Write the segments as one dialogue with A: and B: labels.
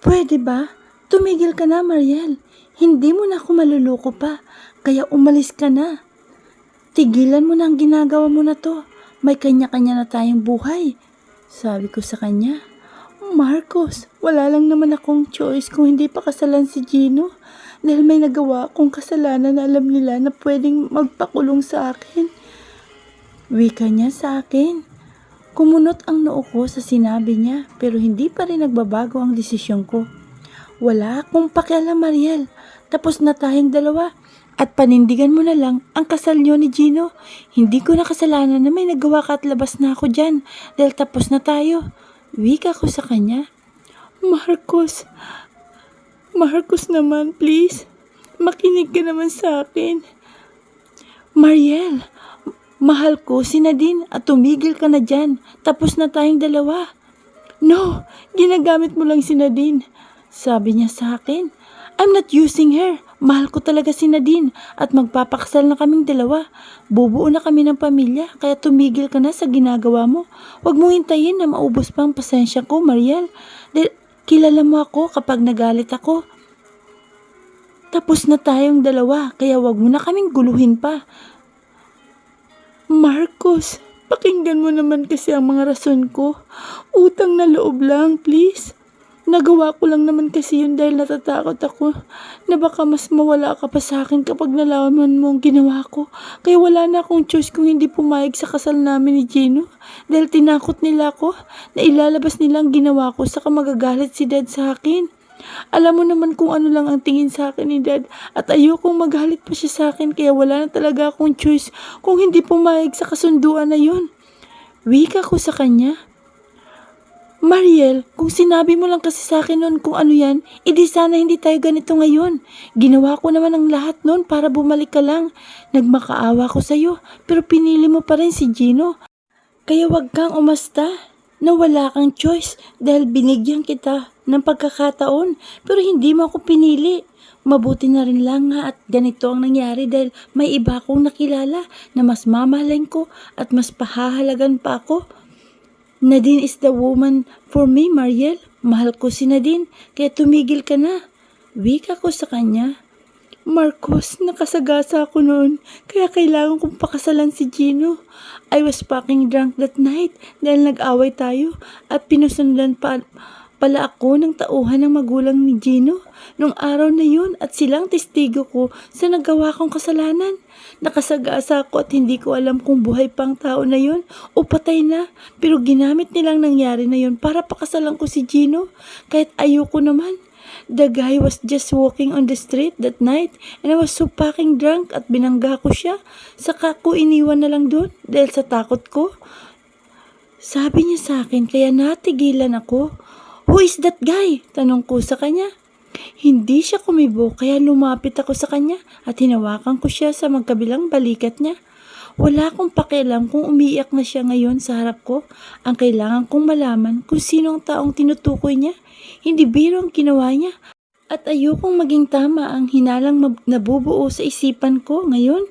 A: Pwede ba? Tumigil ka na, Mariel. Hindi mo na ako maluluko pa, kaya umalis ka na. Tigilan mo na ang ginagawa mo na to. May kanya-kanya na tayong buhay. Sabi ko sa kanya, Marcos, wala lang naman akong choice kung hindi pakasalan si Gino. Dahil may nagawa akong kasalanan na alam nila na pwedeng magpakulong sa akin. Wika niya sa akin. Kumunot ang noo ko sa sinabi niya pero hindi pa rin nagbabago ang desisyon ko. Wala akong pakialam, Mariel. Tapos na tayong dalawa. At panindigan mo na lang ang kasal niyo ni Gino. Hindi ko na kasalanan na may nagawa ka at labas na ako dyan dahil tapos na tayo. Wika ko sa kanya. Marcos naman, please. Makinig ka naman sa akin. Mariel, mahal ko si Nadine at tumigil ka na dyan. Tapos na tayong dalawa. No, ginagamit mo lang si Nadine. Sabi niya sa akin, I'm not using her. Mahal ko talaga si Nadine at magpapakasal na kaming dalawa. Bubuo na kami ng pamilya kaya tumigil ka na sa ginagawa mo. Huwag mo hintayin na maubos pa ang pasensya ko, Mariel. Dahil kilala mo ako kapag nagalit ako. Tapos na tayong dalawa kaya huwag mo na kaming guluhin pa. Marcos, pakinggan mo naman kasi ang mga rason ko. Utang na loob lang, please. Nagawa ko lang naman kasi yun dahil natatakot ako na baka mas mawala ka pa sa akin kapag nalaman mo ang ginawa ko. Kaya wala na akong choice kung hindi pumayag sa kasal namin ni Gino. Dahil tinakot nila ako na ilalabas nila ang ginawa ko saka magagalit si Dad sa akin. Alam mo naman kung ano lang ang tingin sa akin ni Dad at ayokong magalit pa siya sa akin kaya wala na talaga akong choice kung hindi pumayag sa kasunduan na yun. Wika ko sa kanya. Mariel, kung sinabi mo lang kasi sa akin noon kung ano yan, edi sana hindi tayo ganito ngayon. Ginawa ko naman ang lahat noon para bumalik ka lang. Nagmakaawa ko sa'yo, pero pinili mo pa rin si Gino. Kaya wag kang umasta na wala kang choice dahil binigyan kita ng pagkakataon, pero hindi mo ako pinili. Mabuti na rin lang nga at ganito ang nangyari dahil may iba akong nakilala na mas mamahalin ko at mas pahahalagan pa ako. Nadine is the woman for me, Mariel. Mahal ko si Nadine, kaya tumigil ka na. Wika ko sa kanya. Marcos, nakasagasa ako noon, kaya kailangan kong pakasalan si Gino. I was fucking drunk that night dahil nag-away tayo at pinusundan pala ako ng tauhan ng magulang ni Gino nung araw na yun at silang testigo ko sa nagawa kong kasalanan. Nakasagasa ako at hindi ko alam kung buhay pang tao na yun o patay na, pero ginamit nilang nangyari na yun para pakasalan ko si Gino kahit ayoko naman. The guy was just walking on the street that night and I was so fucking drunk at binangga ko siya. Saka ko iniwan na lang doon dahil sa takot ko. Sabi niya sa akin kaya natigilan ako. Who is that guy? Tanong ko sa kanya. Hindi siya kumibo kaya lumapit ako sa kanya at hinawakan ko siya sa magkabilang balikat niya. Wala akong pakialam kung umiiyak na siya ngayon sa harap ko. Ang kailangan kong malaman kung sino ang taong tinutukoy niya. Hindi biro ang ginawa niya. At ayokong maging tama ang hinalang nabubuo sa isipan ko ngayon.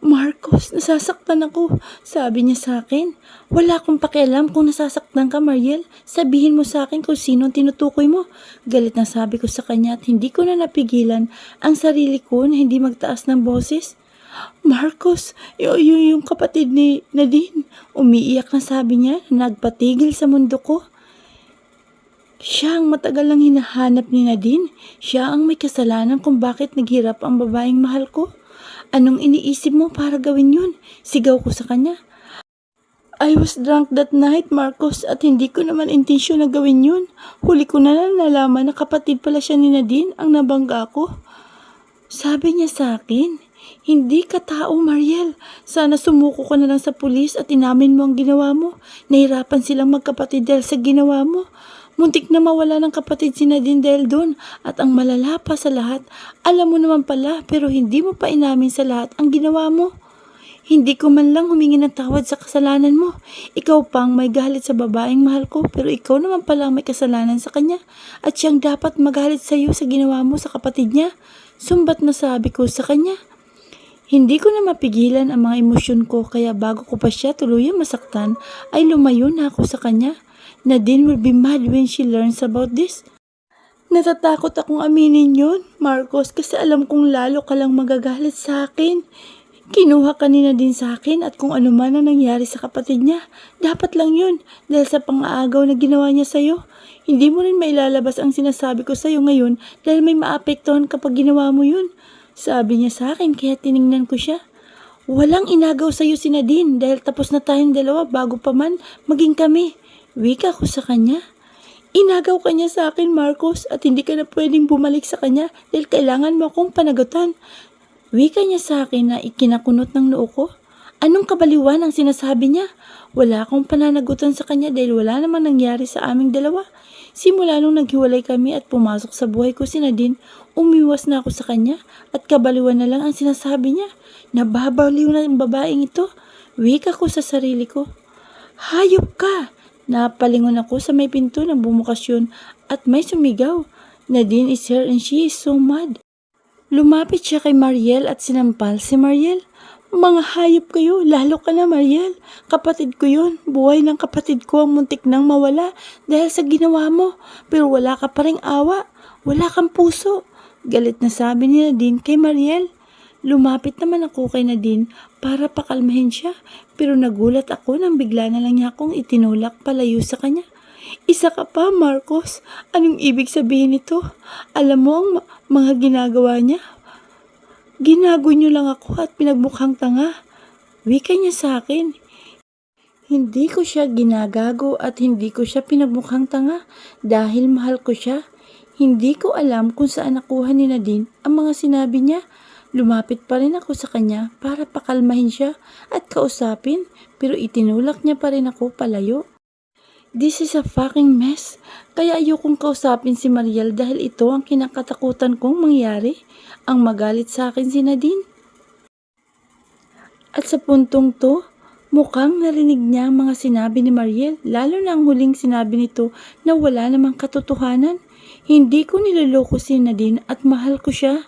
A: Marcos, nasasaktan ako. Sabi niya sa akin. Wala akong pakialam kung nasasaktan ka, Mariel. Sabihin mo sa akin kung sino ang tinutukoy mo. Galit na sabi ko sa kanya at hindi ko na napigilan ang sarili ko na hindi magtaas ng boses. Marcos, yung kapatid ni Nadine. Umiiyak na sabi niya na nagpatigil sa mundo ko. Siya ang matagal lang hinahanap ni Nadine. Siya ang may kasalanan kung bakit naghirap ang babaeng mahal ko. Anong iniisip mo para gawin yun? Sigaw ko sa kanya. I was drunk that night, Marcos, at hindi ko naman intensyon na gawin yun. Huli ko na nalaman na kapatid pala siya ni Nadine ang nabangga ko. Sabi niya sa akin, hindi ka tao, Mariel. Sana sumuko ka na lang sa pulis at inamin mo ang ginawa mo. Nahirapan silang magkapatid dahil sa ginawa mo. Muntik na mawala ng kapatid si Nadine dahil doon at ang malala pa sa lahat, alam mo naman pala pero hindi mo pa inamin sa lahat ang ginawa mo. Hindi ko man lang humingi ng tawad sa kasalanan mo. Ikaw pang may galit sa babaeng mahal ko pero ikaw naman pala may kasalanan sa kanya at siyang dapat magalit sa iyo sa ginawa mo sa kapatid niya. Sumbat na sabi ko sa kanya. Hindi ko na mapigilan ang mga emosyon ko kaya bago ko pa siya tuluyang masaktan ay lumayo na ako sa kanya. Nadine will be mad when she learns about this. Natatakot akong aminin yun, Marcos, kasi alam kong lalo ka lang magagalit sa akin. Kinuha ka ni Nadine sa akin at kung ano man ang nangyari sa kapatid niya, dapat lang yun dahil sa pang-aagaw na ginawa niya sa'yo. Hindi mo rin mailalabas ang sinasabi ko sa'yo ngayon dahil may maapektuhan kapag ginawa mo yun. Sabi niya sa akin kaya tiningnan ko siya. Walang inagaw sa'yo si Nadine dahil tapos na tayong dalawa bago pa man maging kami. Wika ko sa kanya. Inagaw ka niya sa akin, Marcos, at hindi ka na pwedeng bumalik sa kanya dahil kailangan mo akong panagutan. Wika niya sa akin na ikinakunot ng noo ko. Anong kabaliwan ang sinasabi niya? Wala akong pananagutan sa kanya dahil wala namang nangyari sa aming dalawa. Simula nung naghiwalay kami at pumasok sa buhay ko si Nadine, umiwas na ako sa kanya at kabaliwan na lang ang sinasabi niya. Nababaliw na ang babaeng ito. Wika ko sa sarili ko. Hayop ka! Napalingon ako sa may pinto ng bumukas yun at may sumigaw. Nadine is here and she is so mad. Lumapit siya kay Mariel at sinampal si Mariel. Mga hayop kayo, lalo ka na Mariel. Kapatid ko yun, buhay ng kapatid ko ang muntik nang mawala dahil sa ginawa mo. Pero wala ka pa ring awa, wala kang puso. Galit na sabi ni Nadine kay Mariel. Lumapit naman ako kay Nadine para pakalmahin siya. Pero nagulat ako nang bigla na lang niya akong itinulak palayo sa kanya. Isa ka pa, Marcos. Anong ibig sabihin nito? Alam mo ang mga ginagawa niya? Ginago niyo lang ako at pinagmukhang tanga. Wika niya sa akin. Hindi ko siya ginagago at hindi ko siya pinagmukhang tanga dahil mahal ko siya. Hindi ko alam kung saan nakuha ni Nadine ang mga sinabi niya. Lumapit pa rin ako sa kanya para pakalmahin siya at kausapin pero itinulak niya pa rin ako palayo. This is a fucking mess. Kaya ayokong kausapin si Mariel dahil ito ang kinakatakutan kong mangyari. Ang magalit sa akin si Nadine. At sa puntong to, mukhang narinig niya ang mga sinabi ni Mariel, lalo na ang huling sinabi nito na wala namang katotohanan. Hindi ko niloloko si Nadine at mahal ko siya.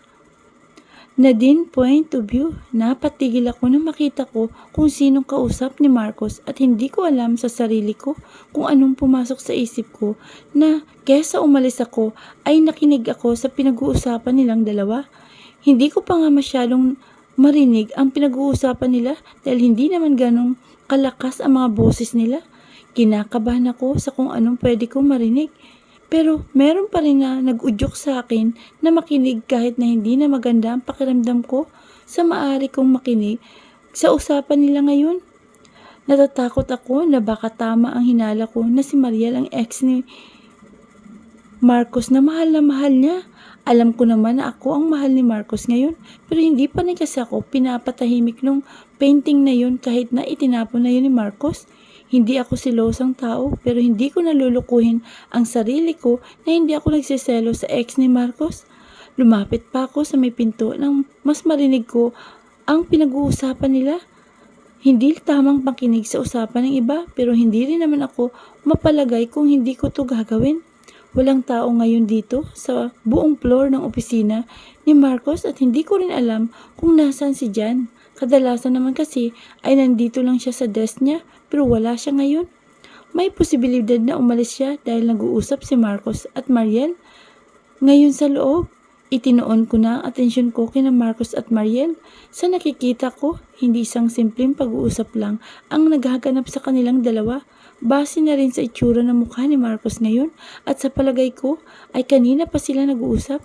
A: Nadine point of view, napatigil ako nang makita ko kung sinong kausap ni Marcos at hindi ko alam sa sarili ko kung anong pumasok sa isip ko na kesa umalis ako ay nakinig ako sa pinag-uusapan nilang dalawa. Hindi ko pa nga masyadong marinig ang pinag-uusapan nila dahil hindi naman ganong kalakas ang mga boses nila. Kinakabahan ako sa kung anong pwede kong marinig. Pero meron pa rin na nag-udyok sa akin na makinig kahit na hindi na maganda ang pakiramdam ko sa maaari kong makinig sa usapan nila ngayon. Natatakot ako na baka tama ang hinala ko na si Mariel ang ex ni Marcos na mahal niya. Alam ko naman na ako ang mahal ni Marcos ngayon pero hindi pa rin kasi ako pinapatahimik nung painting na yun kahit na itinapon na yun ni Marcos. Hindi ako silosang tao pero hindi ko nalulukuhin ang sarili ko na hindi ako nagsiselo sa ex ni Marcos. Lumapit pa ako sa may pinto nang mas marinig ko ang pinag-uusapan nila. Hindi tamang makinig sa usapan ng iba pero hindi rin naman ako mapalagay kung hindi ko to gagawin. Walang tao ngayon dito sa buong floor ng opisina ni Marcos at hindi ko rin alam kung nasaan si Jan. Kadalasan naman kasi ay nandito lang siya sa desk niya pero wala siya ngayon. May posibilidad na umalis siya dahil nag-uusap si Marcos at Mariel. Ngayon sa loob, itinoon ko na ang atensyon ko kina Marcos at Mariel. Sa nakikita ko, hindi isang simpleng pag-uusap lang ang naghaganap sa kanilang dalawa. Base na rin sa itsura ng mukha ni Marcos ngayon at sa palagay ko ay kanina pa sila nag-uusap.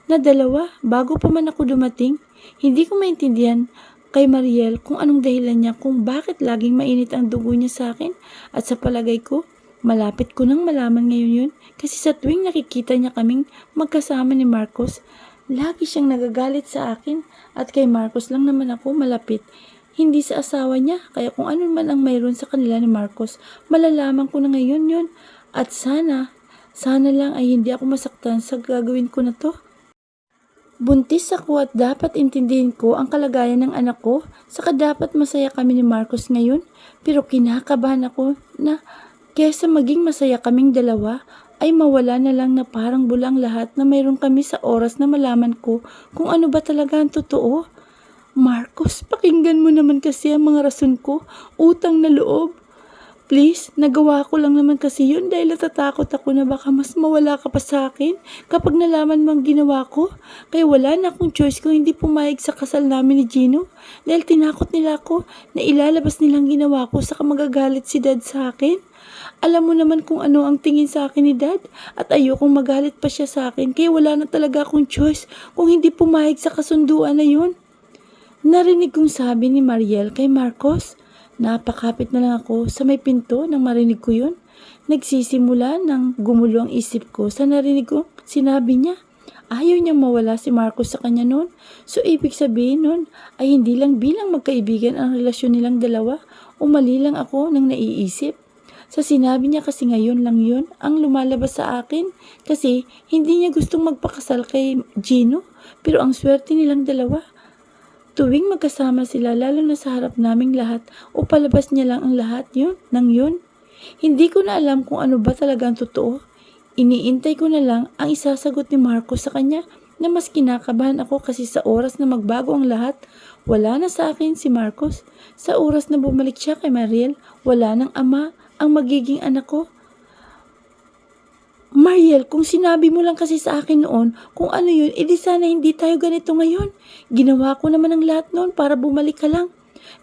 A: Na dalawa, bago pa man ako dumating, hindi ko maintindihan kay Mariel kung anong dahilan niya kung bakit laging mainit ang dugo niya sa akin at sa palagay ko, malapit ko nang malaman ngayon yun kasi sa tuwing nakikita niya kaming magkasama ni Marcos, lagi siyang nagagalit sa akin at kay Marcos lang naman ako malapit. Hindi sa asawa niya, kaya kung ano man ang mayroon sa kanila ni Marcos, malalaman ko na ngayon yun. At sana lang ay hindi ako masaktan sa gagawin ko na to. Buntis ako at dapat intindihin ko ang kalagayan ng anak ko, saka dapat masaya kami ni Marcos ngayon. Pero kinakabahan ako na kesa maging masaya kaming dalawa, ay mawala na lang na parang bulang lahat na mayroon kami sa oras na malaman ko kung ano ba talaga ang totoo. Marcos, pakinggan mo naman kasi ang mga rason ko. Utang na loob. Please, nagawa ko lang naman kasi yun dahil natatakot ako na baka mas mawala ka pa sa akin kapag nalaman mo ang ginawa ko. Kaya wala na akong choice kung hindi pumayag sa kasal namin ni Gino dahil tinakot nila ako na ilalabas nilang ginawa ko saka magagalit si Dad sa akin. Alam mo naman kung ano ang tingin sa akin ni Dad at ayokong magalit pa siya sa akin kaya wala na talaga akong choice kung hindi pumayag sa kasunduan na yun. Narinig kong sabi ni Mariel kay Marcos. Napakapit na lang ako sa may pinto nang marinig ko yun. Nagsisimula nang gumulo ang isip ko sa narinig ko. Sinabi niya, ayaw niyang mawala si Marcos sa kanya noon. So ibig sabihin noon ay hindi lang bilang magkaibigan ang relasyon nilang dalawa o mali lang ako nang naiisip. Sa sinabi niya kasi ngayon lang yun ang lumalabas sa akin kasi hindi niya gustong magpakasal kay Gino pero ang swerte nilang dalawa. Tuwing magkasama sila lalo na sa harap naming lahat o palabas niya lang ang lahat yun. Hindi ko na alam kung ano ba talaga ang totoo. Iniintay ko na lang ang isasagot ni Marcos sa kanya na mas kinakabahan ako kasi sa oras na magbago ang lahat, wala na sa akin si Marcos. Sa oras na bumalik siya kay Mariel, wala nang ama ang magiging anak ko. Mariel, kung sinabi mo lang kasi sa akin noon kung ano yun, edi sana hindi tayo ganito ngayon. Ginawa ko naman ang lahat noon para bumalik ka lang.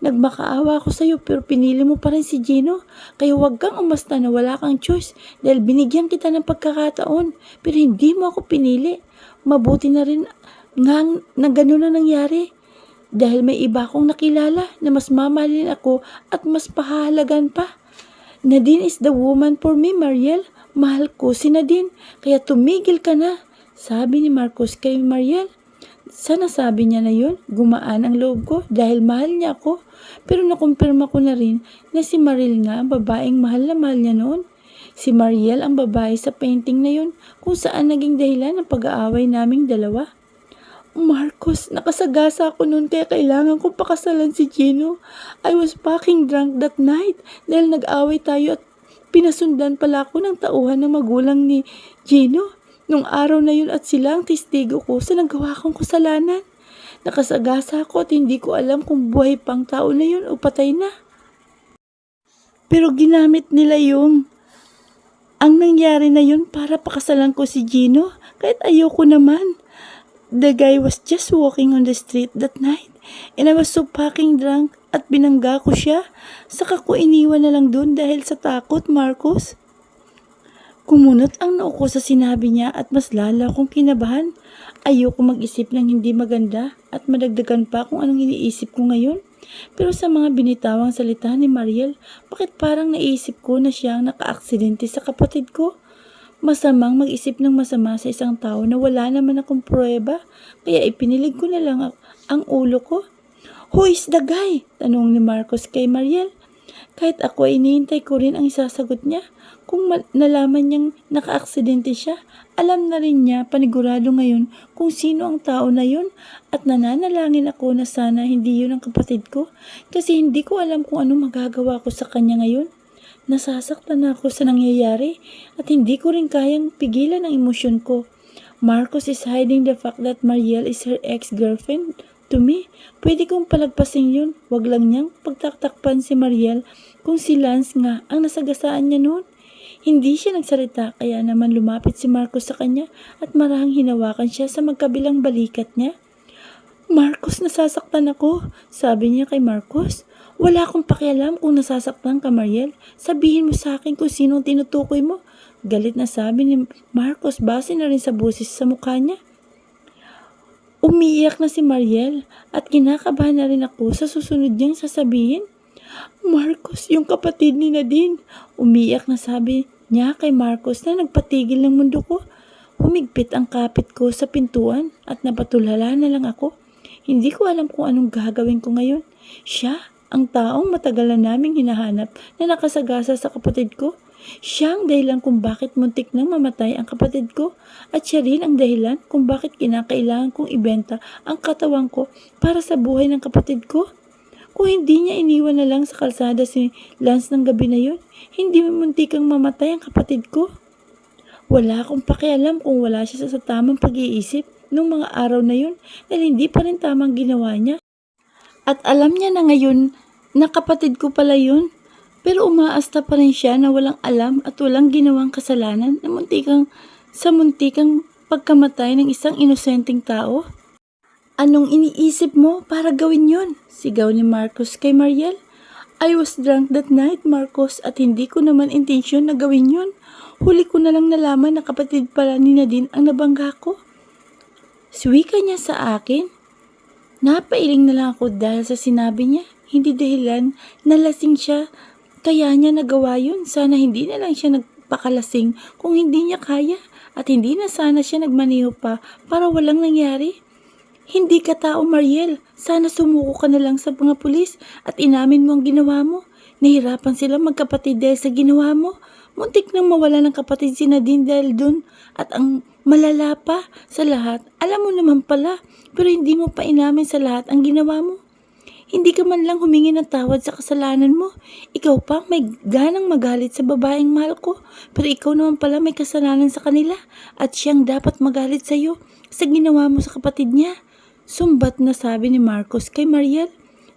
A: Nagmakaawa ako sa'yo pero pinili mo pa rin si Gino. Kaya huwag kang umasta na wala kang choice dahil binigyan kita ng pagkakataon pero hindi mo ako pinili. Mabuti na rin nga na gano'n na nangyari. Dahil may iba akong nakilala na mas mamahalin ako at mas pahahalagan pa. Nadine is the woman for me, Mariel. Mahal ko si Nadine, kaya tumigil ka na. Sabi ni Marcos kay Mariel. Sana sabi niya na yun, gumaan ang loob ko dahil mahal niya ako. Pero nakumpirma ko na rin na si Mariel nga ang babaeng mahal na mahal niya noon. Si Mariel ang babae sa painting na yun kung saan naging dahilan ng pag-aaway naming dalawa. Marcos, nakasagasa ako noon kaya kailangan kong pakasalan si Gino. I was fucking drunk that night dahil nag-away tayo at pinasundan pala ako ng tauhan ng magulang ni Gino. Nung araw na yun at sila ang testigo ko sa nagawa kong kasalanan. Nakasagasa ako at hindi ko alam kung buhay pang tao na yun o patay na. Pero ginamit nila ang nangyari na yun para pakasalan ko si Gino kahit ayoko naman. The guy was just walking on the street that night and I was so fucking drunk at binangga ko siya. Saka ko iniwan na lang dun dahil sa takot, Marcos. Kumunot ang noo ko sa sinabi niya at mas lala akong kinabahan. Ayoko mag-isip ng hindi maganda at madagdagan pa kung anong iniisip ko ngayon. Pero sa mga binitawang salita ni Mariel, bakit parang naisip ko na siyang naka-aksidente sa kapatid ko? Masamang mag-isip ng masama sa isang tao na wala naman akong pruweba, kaya ipinilig ko na lang ang ulo ko. Who is the guy? Tanong ni Marcos kay Mariel. Kahit ako ay iniintay ko rin ang isasagot niya. Kung nalaman niyang naka-aksidente siya, alam na rin niya panigurado ngayon kung sino ang tao na yun at nananalangin ako na sana hindi yun ang kapatid ko kasi hindi ko alam kung anong magagawa ko sa kanya ngayon. Nasasaktan ako sa nangyayari at hindi ko rin kayang pigilan ang emosyon ko. Marcos is hiding the fact that Mariel is her ex-girlfriend to me. Pwede kong palagpasin yun. Wag lang niyang pagtaktakpan si Mariel kung si Lance nga ang nasagasaan niya noon. Hindi siya nagsalita kaya naman lumapit si Marcos sa kanya at marahang hinawakan siya sa magkabilang balikat niya. Marcos, nasasaktan ako, sabi niya kay Marcos. Wala akong pakialam kung nasasaktan ka, Mariel. Sabihin mo sa akin kung sino ang tinutukoy mo. Galit na sabi ni Marcos base na rin sa busis sa mukha niya. Umiiyak na si Mariel at kinakabahan na rin ako sa susunod niyang sasabihin. Marcos, yung kapatid ni Nadine. Umiiyak na sabi niya kay Marcos na nagpatigil ng mundo ko. Humigpit ang kapit ko sa pintuan at napatulala na lang ako. Hindi ko alam kung anong gagawin ko ngayon. Siya ang taong matagal na naming hinahanap na nakasagasa sa kapatid ko. Siya ang dahilan kung bakit muntik nang mamatay ang kapatid ko at siya rin ang dahilan kung bakit kinakailangan kong ibenta ang katawan ko para sa buhay ng kapatid ko. Kung hindi niya iniwan na lang sa kalsada si Lance ng gabi na yun, hindi muntikang mamatay ang kapatid ko. Wala akong pakialam kung wala siya sa tamang pag-iisip nung mga araw na yun dahil hindi pa rin tamang ginawa niya. At alam niya na ngayon na kapatid ko pala yun. Pero umaasta pa rin siya na walang alam at walang ginawang kasalanan na muntikang pagkamatay ng isang inosenteng tao. Anong iniisip mo para gawin yun? Sigaw ni Marcos kay Mariel. I was drunk that night, Marcos, at hindi ko naman intensyon na gawin yun. Huli ko na lang nalaman na kapatid pala ni Nadine ang nabangga ko. Suwika niya sa akin. Napailing na lang ako dahil sa sinabi niya. Hindi dahilan, nalasing siya. Kaya niya nagawa yun. Sana hindi na lang siya nagpakalasing kung hindi niya kaya. At hindi na sana siya nagmaniho pa para walang nangyari. Hindi ka tao, Mariel. Sana sumuko ka na lang sa mga pulis at inamin mo ang ginawa mo. Nahirapan sila magkapatid dahil sa ginawa mo. Muntik nang mawala ng kapatid si Nadine dahil dun. At ang malala pa sa lahat, alam mo naman pala, pero hindi mo pa inamin sa lahat ang ginawa mo. Hindi ka man lang humingi ng tawad sa kasalanan mo. Ikaw pa may ganang magalit sa babaeng mahal ko. Pero ikaw naman pala may kasalanan sa kanila. At siyang dapat magalit sa iyo sa ginawa mo sa kapatid niya. Sumbat na sabi ni Marcos kay Mariel.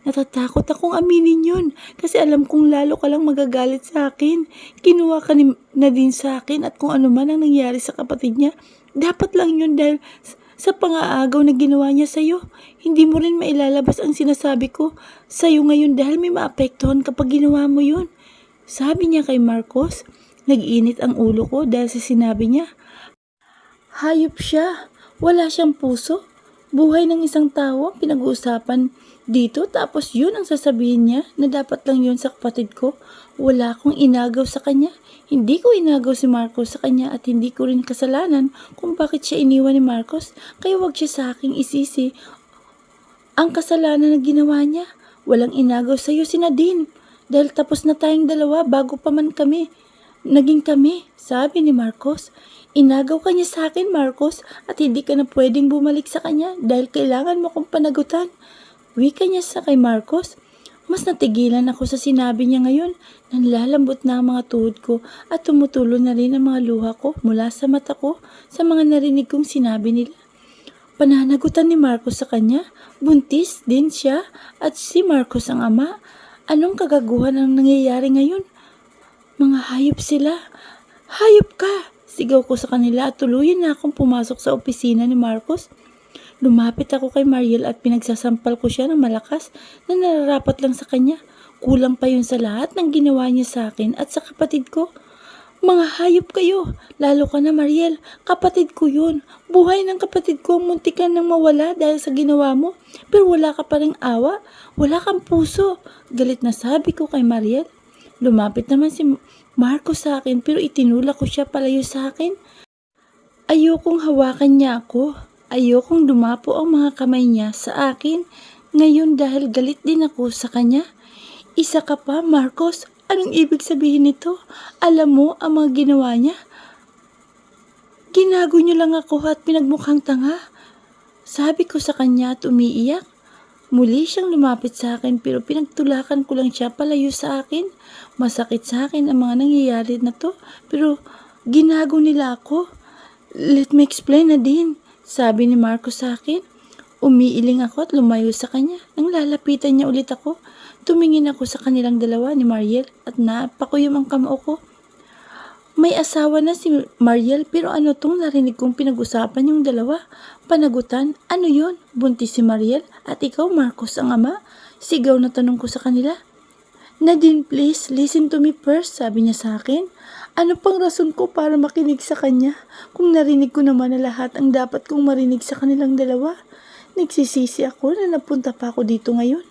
A: Natatakot akong aminin yun. Kasi alam kong lalo ka lang magagalit sa akin. Kinuha ka na din sa akin at kung ano man ang nangyari sa kapatid niya. Dapat lang yun dahil sa pang-aagaw na ginawa niya sa'yo. Hindi mo rin mailalabas ang sinasabi ko sa'yo ngayon dahil may maapektuhan kapag ginawa mo yun. Sabi niya kay Marcos. Nag-init ang ulo ko dahil sa sinabi niya. Hayop siya. Wala siyang puso. Buhay ng isang tao pinag-uusapan dito tapos yun ang sasabihin niya na dapat lang yun sa kapatid ko. Wala akong inagaw sa kanya. Hindi ko inagaw si Marcos sa kanya at hindi ko rin kasalanan kung bakit siya iniwan ni Marcos. Kaya wag siya sa aking isisi ang kasalanan na ginawa niya. Walang inagaw sa iyo si Nadine. Dahil tapos na tayong dalawa bago pa man kami. Naging kami, sabi ni Marcos. Inagaw ka niya sa akin, Marcos, at hindi ka na pwedeng bumalik sa kanya dahil kailangan mo kong panagutan. Wika niya sa kay Marcos. Mas natigilan ako sa sinabi niya ngayon. Nanlalambot na ang mga tuhod ko at tumutulo na rin ang mga luha ko mula sa mata ko sa mga narinig kong sinabi nila. Pananagutan ni Marcos sa kanya. Buntis din siya at si Marcos ang ama. Anong kagaguhan ang nangyayari ngayon? Mga hayop sila. Hayop ka! Sigaw ko sa kanila at tuluyan na akong pumasok sa opisina ni Marcos. Lumapit ako kay Mariel at pinagsasampal ko siya ng malakas na nararapat lang sa kanya. Kulang pa yun sa lahat ng ginawa niya sa akin at sa kapatid ko. Mga hayop kayo. Lalo ka na, Mariel. Kapatid ko yun. Buhay ng kapatid ko ang muntikan nang mawala dahil sa ginawa mo. Pero wala ka pa ring awa. Wala kang puso. Galit na sabi ko kay Mariel. Lumapit naman si Marcos sa akin pero itinulak ko siya palayo sa akin. Ayokong hawakan niya ako. Ayokong dumapo ang mga kamay niya sa akin. Ngayon dahil galit din ako sa kanya. Isa ka pa, Marcos. Anong ibig sabihin nito? Alam mo ang mga ginawa niya? Ginago niyo lang ako at pinagmukhang tanga. Sabi ko sa kanya at umiiyak. Muli siyang lumapit sa akin pero pinagtulakan ko lang siya palayo sa akin. Masakit sa akin ang mga nangyayari na to pero ginago nila ako. Let me explain, Nadine. Sabi ni Marcos sa akin. Umiiling ako at lumayo sa kanya. Nang lalapitan niya ulit ako, tumingin ako sa kanilang dalawa ni Mariel at napakuyom ang kamao ko. May asawa na si Mariel pero ano tong narinig kong pinag-usapan yung dalawa? Panagutan? Ano yon? Buntis si Mariel at ikaw, Marcos, ang ama? Sigaw na tanong ko sa kanila. Nadine, please, listen to me first, sabi niya sa akin. Ano pang rason ko para makinig sa kanya kung narinig ko naman na lahat ang dapat kong marinig sa kanilang dalawa? Nagsisisi ako na napunta pa ako dito ngayon.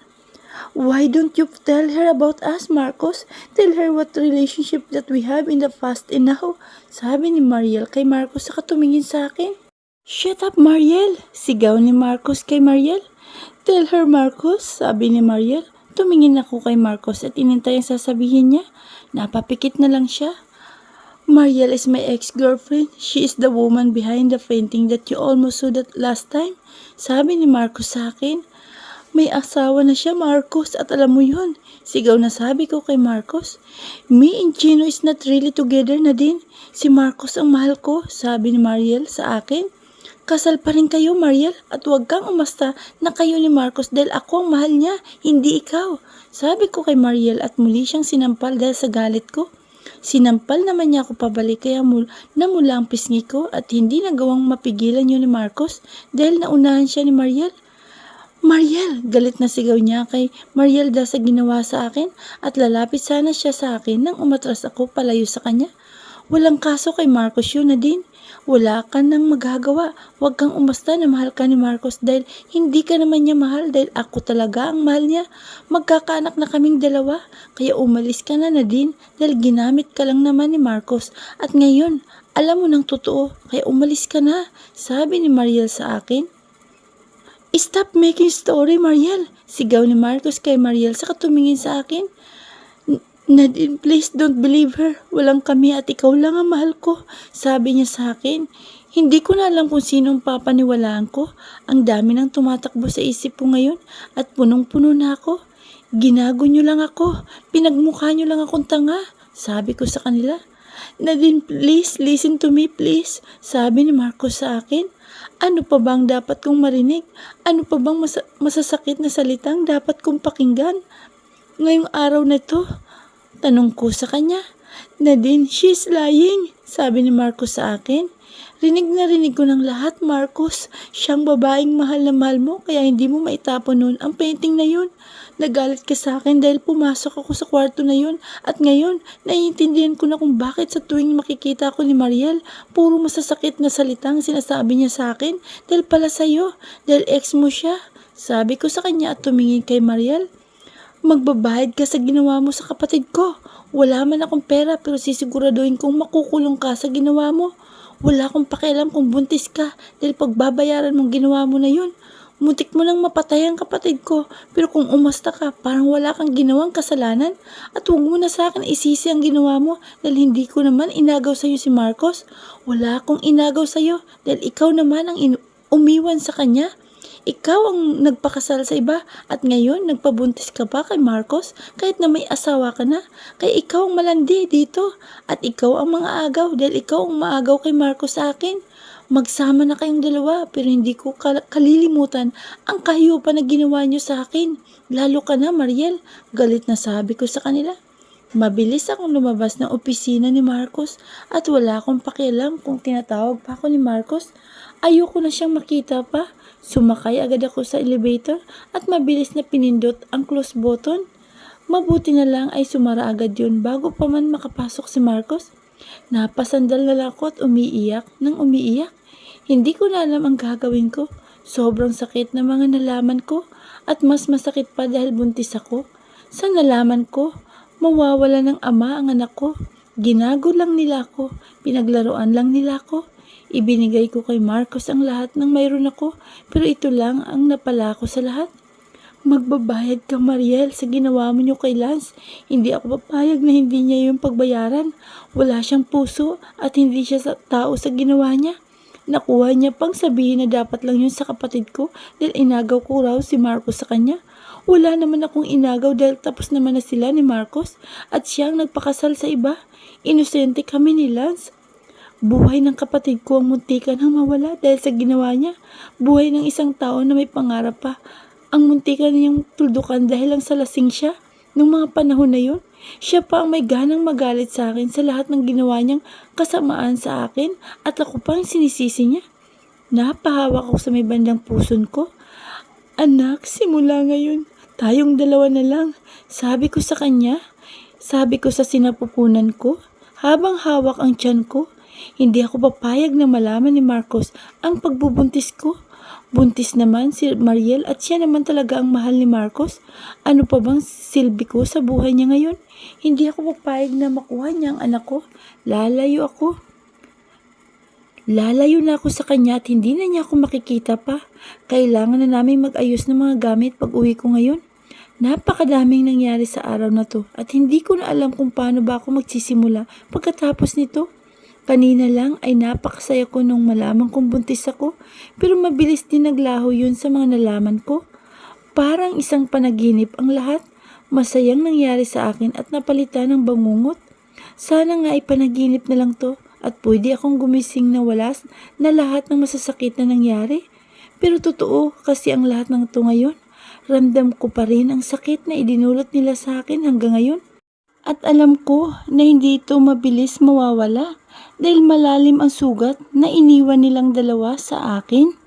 A: Why don't you tell her about us, Marcos? Tell her what relationship that we have in the past and now. Sabi ni Mariel kay Marcos saka tumingin sa akin. Shut up, Mariel! Sigaw ni Marcos kay Mariel. Tell her, Marcos, sabi ni Mariel. Tumingin ako kay Marcos at inintay ang sasabihin niya. Napapikit na lang siya. Mariel is my ex-girlfriend. She is the woman behind the fainting that you almost saw that last time. Sabi ni Marcos sa akin. May asawa na siya, Marcos, at alam mo yun. Sigaw na sabi ko kay Marcos. Me and Gino is not really together, Nadine. Si Marcos ang mahal ko, sabi ni Mariel sa akin. Kasal pa rin kayo, Mariel, at huwag kang umasta na kayo ni Marcos dahil ako ang mahal niya, hindi ikaw. Sabi ko kay Mariel at muli siyang sinampal dahil sa galit ko. Sinampal naman niya ako pabalik kaya namula ang pisngi ko at hindi nagawang mapigilan yun ni Marcos dahil naunahan siya ni Mariel. Mariel! Galit na sigaw niya kay Mariel dahil sa ginawa sa akin at lalapit sana siya sa akin nang umatras ako palayo sa kanya. Walang kaso kay Marcos yun, Nadine. Wala ka nang magagawa. Huwag kang umasta na mahal ka ni Marcos dahil hindi ka naman niya mahal dahil ako talaga ang mahal niya. Magkakaanak na kaming dalawa. Kaya umalis ka na, Nadine, dahil ginamit ka lang naman ni Marcos. At ngayon, alam mo ng totoo, kaya umalis ka na, sabi ni Mariel sa akin. Stop making story, Mariel. Sigaw ni Marcos kay Mariel saka tumingin sa akin. Nadine, please don't believe her. Walang kami at ikaw lang ang mahal ko. Sabi niya sa akin. Hindi ko na alam kung sinong papaniwalaan ko. Ang dami nang tumatakbo sa isip ko ngayon at punong-puno na ako. Ginago niyo lang ako. Pinagmukha niyo lang akong tanga. Sabi ko sa kanila. Nadine, please listen to me, please. Sabi ni Marcos sa akin. Ano pa bang dapat kong marinig? Ano pa bang masasakit na salitang dapat kong pakinggan? Ngayong araw na ito, tanong ko sa kanya. Nadine, she's lying, sabi ni Marcos sa akin. Rinig na rinig ko ng lahat, Marcos. Siyang babaeng mahal na mahal mo, kaya hindi mo maitapon noon ang painting na yun. Nagalit ka sa akin dahil pumasok ako sa kwarto na yun. At ngayon, naiintindihan ko na kung bakit sa tuwing makikita ko ni Mariel, puro masasakit na salitang sinasabi niya sa akin dahil pala sa'yo, dahil ex mo siya. Sabi ko sa kanya at tumingin kay Mariel. Magbabayad ka sa ginawa mo sa kapatid ko. Wala man akong pera pero sisiguraduhin kong makukulong ka sa ginawa mo. Wala akong pakialam kung buntis ka dahil pagbabayaran mong ginawa mo na yun. Muntik mo nang mapatay ang kapatid ko pero kung umasta ka parang wala kang ginawang kasalanan at huwag mo na sa akin isisi ang ginawa mo dahil hindi ko naman inagaw sa'yo si Marcos. Wala akong inagaw sa'yo dahil ikaw naman ang umiwan sa kanya. Ikaw ang nagpakasal sa iba at ngayon nagpabuntis ka pa kay Marcos kahit na may asawa ka na. Kaya ikaw ang malandi dito at ikaw ang mga agaw dahil ikaw ang maagaw kay Marcos sa akin. Magsama na kayong dalawa pero hindi ko kalilimutan ang kahiyupan na ginawa niyo sa akin. Lalo ka na, Mariel. Galit na sabi ko sa kanila. Mabilis akong lumabas ng opisina ni Marcos at wala akong pakialam kung tinatawag pa ako ni Marcos. Ayoko na siyang makita pa. Sumakay agad ako sa elevator at mabilis na pinindot ang close button. Mabuti na lang ay sumara agad yun bago pa man makapasok si Marcos. Napasandal na lang ako at umiiyak nang umiiyak. Hindi ko na alam ang gagawin ko. Sobrang sakit na mga nalaman ko at mas masakit pa dahil buntis ako. Sa nalaman ko, mawawala ng ama ang anak ko. Ginago lang nila ako. Pinaglaruan lang nila ako. Ibinigay ko kay Marcos ang lahat ng mayroon ako pero ito lang ang napala ko sa lahat. Magbabayad ka, Mariel, sa ginawa mo niyo kay Lance. Hindi ako papayag na hindi niya yung pagbayaran. Wala siyang puso at hindi siya tao sa ginawa niya. Nakuha niya pang sabihin na dapat lang yun sa kapatid ko dahil inagaw ko raw si Marcos sa kanya. Wala naman akong inagaw dahil tapos naman na sila ni Marcos at siyang nagpakasal sa iba. Inosente kami ni Lance. Buhay ng kapatid ko ang muntikan ang mawala dahil sa ginawa niya. Buhay ng isang tao na may pangarap pa. Ang muntikan niyang tuldukan dahil lang sa lasing siya. Nung mga panahon na yun, siya pa ang may ganang magalit sa akin sa lahat ng ginawa niyang kasamaan sa akin at ako pa ang sinisisi niya. Napahawak ako sa may bandang puson ko. Anak, simula ngayon, tayong dalawa na lang. Sabi ko sa kanya, sabi ko sa sinapupunan ko, habang hawak ang tiyan ko. Hindi ako papayag na malaman ni Marcos ang pagbubuntis ko. Buntis naman si Mariel at siya naman talaga ang mahal ni Marcos. Ano pa bang silbi ko sa buhay niya ngayon? Hindi ako papayag na makuha niya ang anak ko. Lalayo ako. Lalayo na ako sa kanya at hindi na niya ako makikita pa. Kailangan na namin mag-ayos ng mga gamit pag uwi ko ngayon. Napakadaming nangyari sa araw na to at hindi ko na alam kung paano ba ako magsisimula pagkatapos nito. Kanina lang ay napakasaya ko nung malaman kong buntis ako pero mabilis din naglaho yun sa mga nalaman ko. Parang isang panaginip ang lahat. Masayang nangyari sa akin at napalitan ng bangungot. Sana nga ay panaginip na lang to at pwede akong gumising na na lahat ng masasakit na nangyari. Pero totoo kasi ang lahat ng ito ngayon. Ramdam ko pa rin ang sakit na idinulot nila sa akin hanggang ngayon. At alam ko na hindi ito mabilis mawawala dahil malalim ang sugat na iniwan nilang dalawa sa akin.